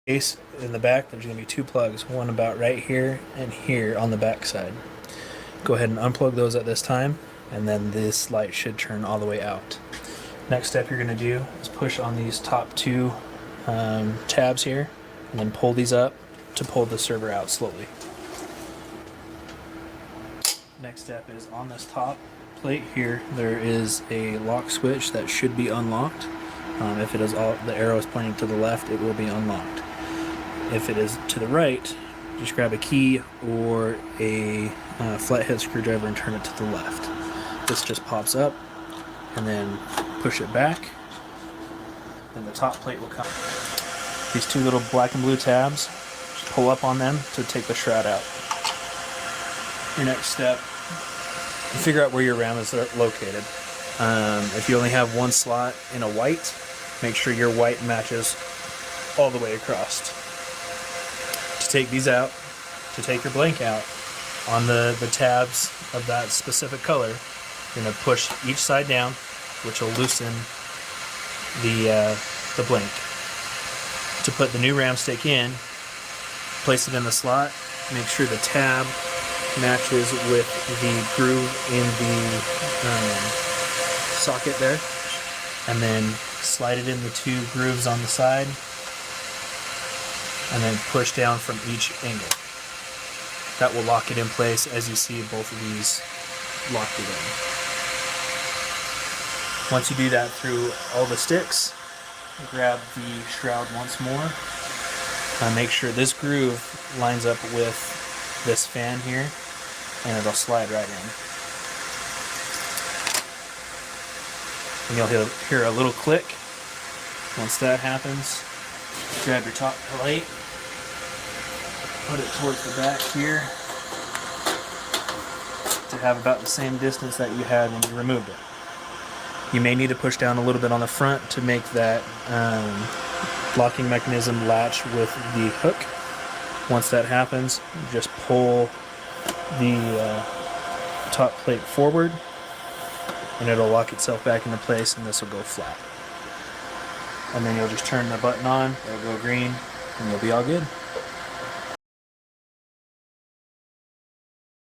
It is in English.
Case in the back, there's going to be two plugs, one about right here and here on the back side. Go ahead and unplug those at this time, and then this light should turn all the way out. Next step you're going to do is push on these top two tabs here, and then pull these up to pull the server out slowly. Next step is on this top plate here, there is a lock switch that should be unlocked. If it is the arrow is pointing to the left, it will be unlocked. If it is to the right, just grab a key or a flathead screwdriver and turn it to the left. This just pops up, and then push it back, then the top plate will come. These two little black and blue tabs, just pull up on them to take the shroud out. Your next step, figure out where your ram is located. If you only have one slot in a white, make sure your white matches all the way across. To take these out, to take your blank out, on the tabs of that specific color, you're going to push each side down, which will loosen the blank. To put the new ram stick in, place it in the slot, make sure the tab matches with the groove in the socket there, and then slide it in the two grooves on the side, and then push down from each angle. That will lock it in place. As you see, both of these locked it in. Once you do that through all the sticks, grab the shroud once more. Make sure this groove lines up with this fan here, and it'll slide right in. And you'll hear a little click. Once that happens, grab your top plate, put it towards the back here to have about the same distance that you had when you removed it. You may need to push down a little bit on the front to make that locking mechanism latch with the hook. Once that happens, just pull the top plate forward, and it'll lock itself back into place, and this will go flat. And then you'll just turn the button on, it'll go green, and you'll be all good.